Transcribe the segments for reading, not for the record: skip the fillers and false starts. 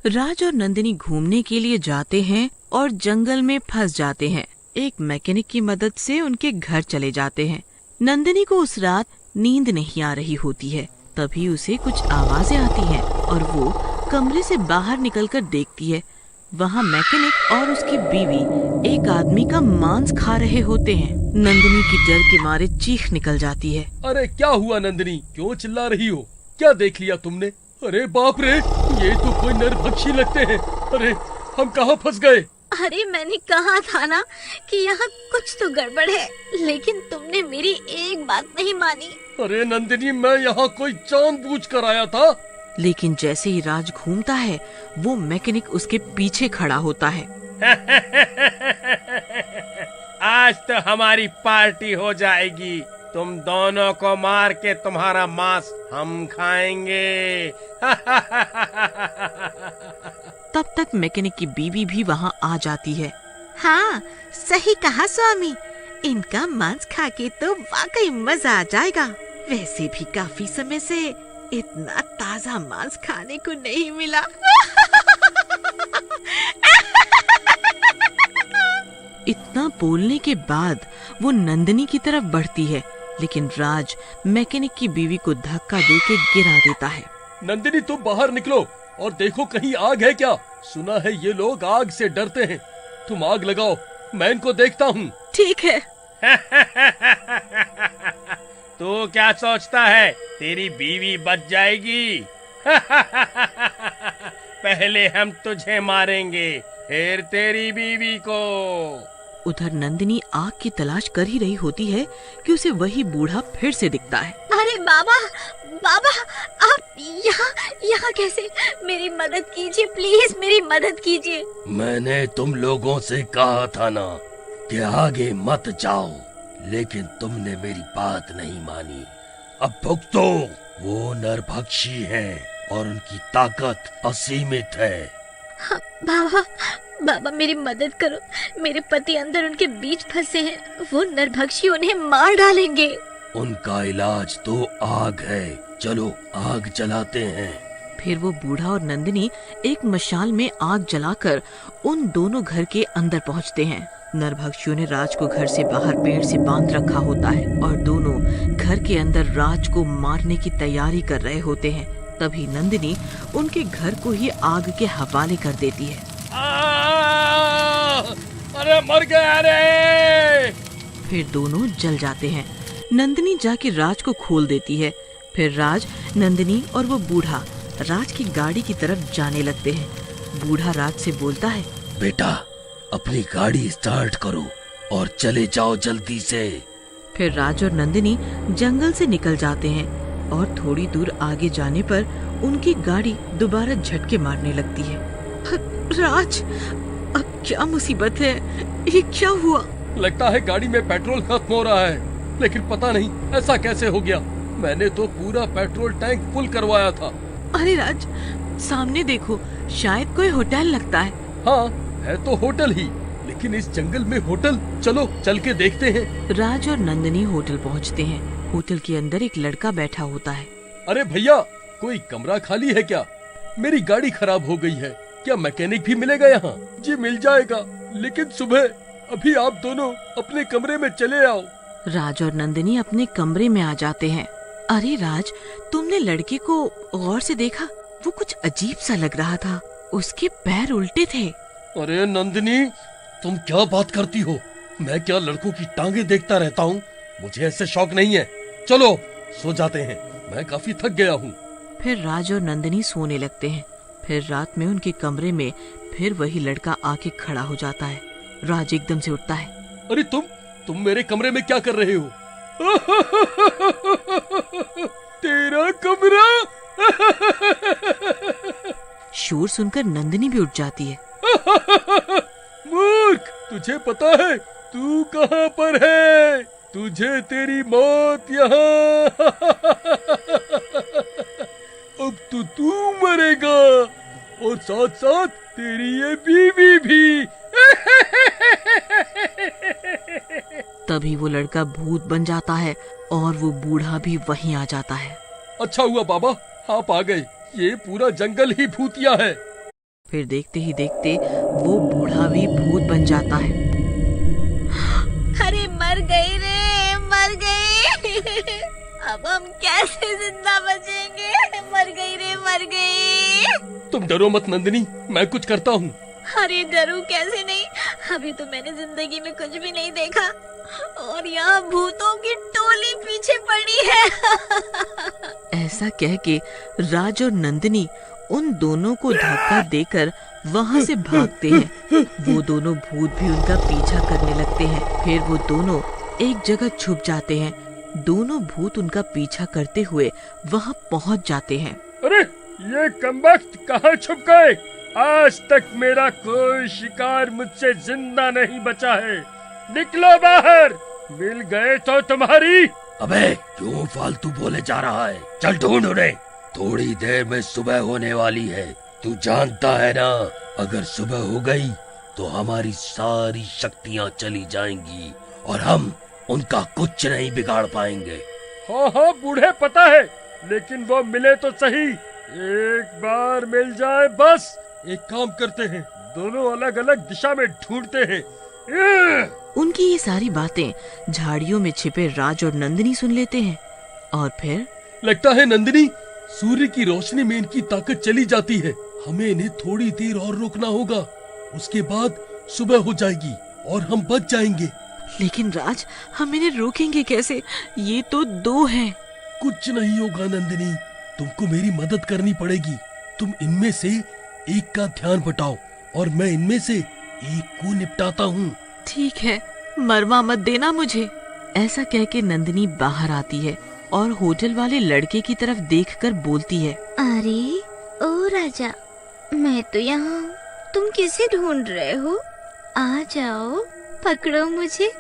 राज और नंदिनी घूमने के लिए जाते हैं और जंगल में फंस जाते हैं। एक मैकेनिक की मदद से उनके घर चले जाते हैं। नंदिनी को उस रात नींद नहीं आ रही होती है। तभी उसे कुछ आवाजें आती हैं और वो कमरे से बाहर निकलकर देखती है। वहाँ मैकेनिक और उसकी बीवी एक आदमी का मांस खा रहे होते हैं। नंदिनी की डर के मारे चीख निकल जाती है। अरे क्या हुआ नंदिनी, क्यों चिल्ला रही हो? क्या देख लिया तुमने? अरे बाप रे, ये तो कोई नरभक्षी लगते हैं। अरे हम कहाँ फंस गए? अरे मैंने कहा था ना कि यहाँ कुछ तो गड़बड़ है, लेकिन तुमने मेरी एक बात नहीं मानी। अरे नंदिनी, मैं यहाँ कोई जानबूझ कर आया था। लेकिन जैसे ही राज घूमता है वो मैकेनिक उसके पीछे खड़ा होता है। आज तो हमारी पार्टी हो जाएगी। तुम दोनों को मार के तुम्हारा मांस हम खाएंगे। तब तक मैकेनिक की बीवी भी वहाँ आ जाती है। हाँ सही कहा स्वामी, इनका मांस खा के तो वाकई मजा आ जाएगा। वैसे भी काफी समय से इतना ताजा मांस खाने को नहीं मिला। इतना बोलने के बाद वो नंदिनी की तरफ बढ़ती है, लेकिन राज मैकेनिक की बीवी को धक्का देके गिरा देता है। नंदिनी तुम बाहर निकलो और देखो कहीं आग है क्या। सुना है ये लोग आग से डरते हैं। तुम आग लगाओ, मैं इनको देखता हूँ। ठीक है। तू क्या सोचता है तेरी बीवी बच जाएगी? पहले हम तुझे मारेंगे, फिर तेरी बीवी को। उधर नंदिनी आग की तलाश कर ही रही होती है कि उसे वही बूढ़ा फिर से दिखता है। अरे बाबा, बाबा आप यहाँ कैसे? मेरी मदद कीजिए प्लीज, मेरी मदद कीजिए। मैंने तुम लोगों से कहा था ना कि आगे मत जाओ, लेकिन तुमने मेरी बात नहीं मानी। अब भुगतो। वो नरभक्षी हैं और उनकी ताकत असीमित है। हाँ, बाबा मेरी मदद करो। मेरे पति अंदर उनके बीच फंसे हैं। वो नरभक्षी उन्हें मार डालेंगे। उनका इलाज तो आग है। चलो आग जलाते हैं। फिर वो बूढ़ा और नंदिनी एक मशाल में आग जलाकर उन दोनों घर के अंदर पहुंचते हैं। नरभक्षियों ने राज को घर से बाहर पेड़ से बांध रखा होता है और दोनों घर के अंदर राज को मारने की तैयारी कर रहे होते हैं। तभी नंदिनी उनके घर को ही आग के हवाले कर देती है। अरे मर गया रे! फिर दोनों जल जाते हैं। नंदिनी जाके राज को खोल देती है। फिर राज, नंदिनी और वो बूढ़ा राज की गाड़ी की तरफ जाने लगते हैं। बूढ़ा राज से बोलता है, बेटा अपनी गाड़ी स्टार्ट करो और चले जाओ जल्दी से। फिर राज और नंदिनी जंगल से निकल जाते हैं और थोड़ी दूर आगे जाने पर उनकी गाड़ी दोबारा झटके मारने लगती है। राज, अब क्या मुसीबत है? ये क्या हुआ? लगता है गाड़ी में पेट्रोल खत्म हो रहा है, लेकिन पता नहीं ऐसा कैसे हो गया। मैंने तो पूरा पेट्रोल टैंक फुल करवाया था। अरे राज, सामने देखो, शायद कोई होटल लगता है। हाँ है तो होटल ही, लेकिन इस जंगल में होटल, चलो चल के देखते हैं। राज और नंदिनी होटल पहुँचते हैं। होटल के अंदर एक लड़का बैठा होता है। अरे भैया, कोई कमरा खाली है क्या? मेरी गाड़ी खराब हो गई है, क्या मैकेनिक भी मिलेगा यहाँ? जी मिल जाएगा, लेकिन सुबह। अभी आप दोनों अपने कमरे में चले आओ। राज और नंदिनी अपने कमरे में आ जाते हैं। अरे राज, तुमने लड़के को गौर से देखा? वो कुछ अजीब सा लग रहा था। उसके पैर उल्टे थे। अरे नंदिनी, तुम क्या बात करती हो? मैं क्या लड़कों की टांगे देखता रहता हूँ? मुझे ऐसे शौक नहीं है। चलो सो जाते हैं, मैं काफी थक गया हूँ। फिर राज और नंदिनी सोने लगते हैं। फिर रात में उनके कमरे में फिर वही लड़का आके खड़ा हो जाता है। राज एकदम से उठता है। अरे तुम मेरे कमरे में क्या कर रहे हो? तेरा कमरा? शोर सुनकर नंदिनी भी उठ जाती है। मूर्ख, तुझे पता है तू कहाँ पर है? तुझे तेरी मौत यहाँ। अब तो तू मरेगा और साथ साथ तेरी ये बीवी भी। तभी वो लड़का भूत बन जाता है और वो बूढ़ा भी वहीं आ जाता है। अच्छा हुआ बाबा आप आ गए, ये पूरा जंगल ही भूतिया है। फिर देखते ही देखते वो बूढ़ा भी भूत बन जाता है। अरे मर गई रे, मर गई। अब हम कैसे जिंदा बचेंगे? मर गई रे, मर गई। तुम डरो मत नंदिनी, मैं कुछ करता हूँ। अरे डरूं कैसे नहीं, अभी तो मैंने जिंदगी में कुछ भी नहीं देखा और यहाँ भूतों की टोली पीछे पड़ी है। ऐसा कह के राज और नंदिनी उन दोनों को धक्का देकर वहाँ से भागते हैं। वो दोनों भूत भी उनका पीछा करने लगते हैं। फिर वो दोनों एक जगह छुप जाते हैं। दोनों भूत उनका पीछा करते हुए वहाँ पहुँच जाते हैं। अरे ये कमबख्त कहाँ छुप गए? आज तक मेरा कोई शिकार मुझसे जिंदा नहीं बचा है। निकलो बाहर, मिल गए तो तुम्हारी। अबे क्यों फालतू बोले जा रहा है? चल ढूंढ उन्हें, थोड़ी देर में सुबह होने वाली है। तू जानता है ना, अगर सुबह हो गई तो हमारी सारी शक्तियाँ चली जाएंगी और हम उनका कुछ नहीं बिगाड़ पाएंगे। हाँ हाँ बूढ़े पता है, लेकिन वो मिले तो सही, एक बार मिल जाए बस। एक काम करते हैं, दोनों अलग अलग दिशा में ढूंढते हैं। उनकी ये सारी बातें झाड़ियों में छिपे राज और नंदिनी सुन लेते हैं। और फिर लगता है नंदिनी, सूर्य की रोशनी में इनकी ताकत चली जाती है। हमें इन्हें थोड़ी देर और रोकना होगा, उसके बाद सुबह हो जाएगी और हम बच जाएंगे। लेकिन राज, हम इन्हें रोकेंगे कैसे? ये तो दो हैं। कुछ नहीं होगा नंदिनी, तुमको मेरी मदद करनी पड़ेगी। तुम इनमें से एक का ध्यान बटाओ और मैं इनमें से एक को निपटाता हूँ। ठीक है, मरवा मत देना मुझे। ऐसा कह के नंदिनी बाहर आती है और होटल वाले लड़के की तरफ देखकर बोलती है, अरे ओ राजा, मैं तो यहाँ हूँ, तुम किसे ढूंढ रहे हो? आ जाओ, पकड़ो मुझे।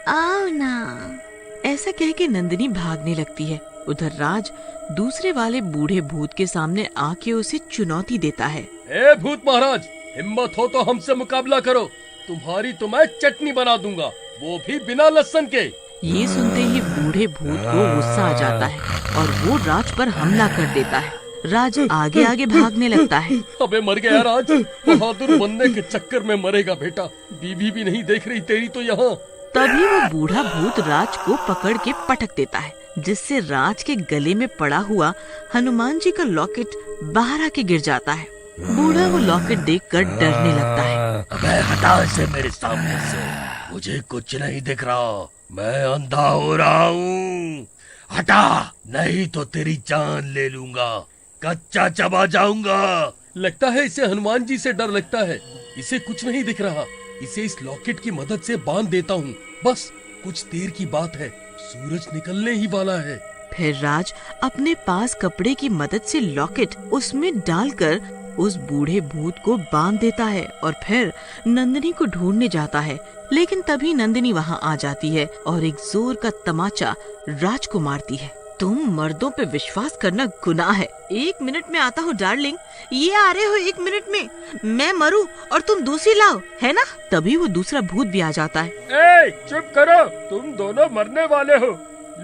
आओ ना। ऐसा कह के नंदिनी भागने लगती है। उधर राज दूसरे वाले बूढ़े भूत के सामने आके उसे चुनौती देता है। ए भूत महाराज, हिम्मत हो तो हमसे मुकाबला करो, तुम्हारी तो मैं चटनी बना दूंगा, वो भी बिना लहसुन के। ये सुनते ही बूढ़े भूत को गुस्सा आ जाता है और वो राज पर हमला कर देता है। राज आगे आगे भागने लगता है। अबे मर गया राज, बहादुर बनने के चक्कर में मरेगा बेटा। बीवी भी नहीं देख रही तेरी तो यहाँ। तभी वो बूढ़ा भूत राज को पकड़ के पटक देता है, जिससे राज के गले में पड़ा हुआ हनुमान जी का लॉकेट बाहर आके गिर जाता है। बूढ़ा वो लॉकेट देखकर डरने लगता है। अबे हटा इसे मेरे सामने से, मुझे कुछ नहीं दिख रहा, मैं अंधा हो रहा हूँ। हटा, नहीं तो तेरी जान ले लूंगा, कच्चा चबा जाऊंगा। लगता है इसे हनुमान जी से डर लगता है, इसे कुछ नहीं दिख रहा। इसे इस लॉकेट की मदद से बांध देता हूँ, बस कुछ देर की बात है, सूरज निकलने ही वाला है। फिर राज अपने पास कपड़े की मदद से लॉकेट उसमें डालकर उस बूढ़े भूत को बांध देता है और फिर नंदिनी को ढूंढने जाता है। लेकिन तभी नंदिनी वहाँ आ जाती है और एक जोर का तमाचा राज को मारती है। तुम मर्दों पे विश्वास करना गुनाह है। 1 मिनट में आता हूँ डार्लिंग, ये आ रहे हो 1 मिनट में, मैं मरूं और तुम दूसरी लाओ, है ना? तभी वो दूसरा भूत भी आ जाता है। ए, चुप करो, तुम दोनों मरने वाले हो,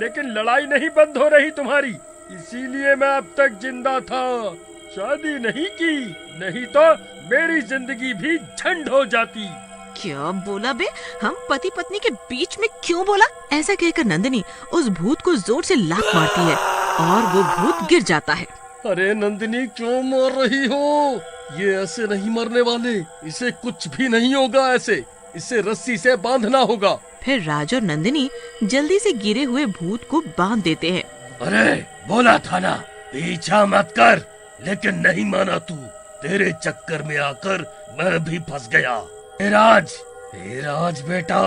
लेकिन लड़ाई नहीं बंद हो रही तुम्हारी, इसीलिए मैं अब तक जिंदा था। शादी नहीं की, नहीं तो मेरी जिंदगी भी झंड हो जाती। क्या बोला बे? हम पति पत्नी के बीच में क्यों बोला? ऐसा कहकर नंदिनी उस भूत को जोर से लात मारती है और वो भूत गिर जाता है। अरे नंदिनी क्यों मार रही हो? ये ऐसे नहीं मरने वाले, इसे कुछ भी नहीं होगा, ऐसे इसे रस्सी से बांधना होगा। फिर राज और नंदिनी जल्दी से गिरे हुए भूत को बांध देते हैं। अरे बोला था ना, पीछा मत कर, लेकिन नहीं माना तू। तेरे चक्कर में आकर मैं भी फंस गया। ए राज बेटा,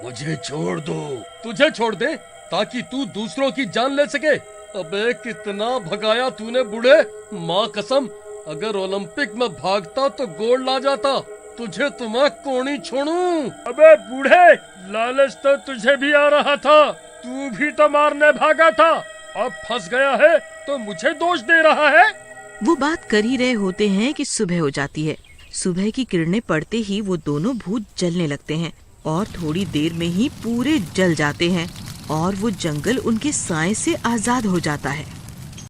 मुझे छोड़ दो। तुझे छोड़ दे ताकि तू दूसरों की जान ले सके? अबे कितना भगाया तूने बूढ़े, माँ कसम, अगर ओलंपिक में भागता तो गोल्ड ला जाता। तुझे तो मैं कोनी छोड़ूं। अबे बूढ़े, लालच तो तुझे भी आ रहा था, तू भी तो मारने भागा था, अब फंस गया है तो मुझे दोष दे रहा है। वो बात कर ही रहे होते हैं कि सुबह हो जाती है। सुबह की किरणें पड़ते ही वो दोनों भूत जलने लगते हैं। और थोड़ी देर में ही पूरे जल जाते हैं और वो जंगल उनके साए से आजाद हो जाता है।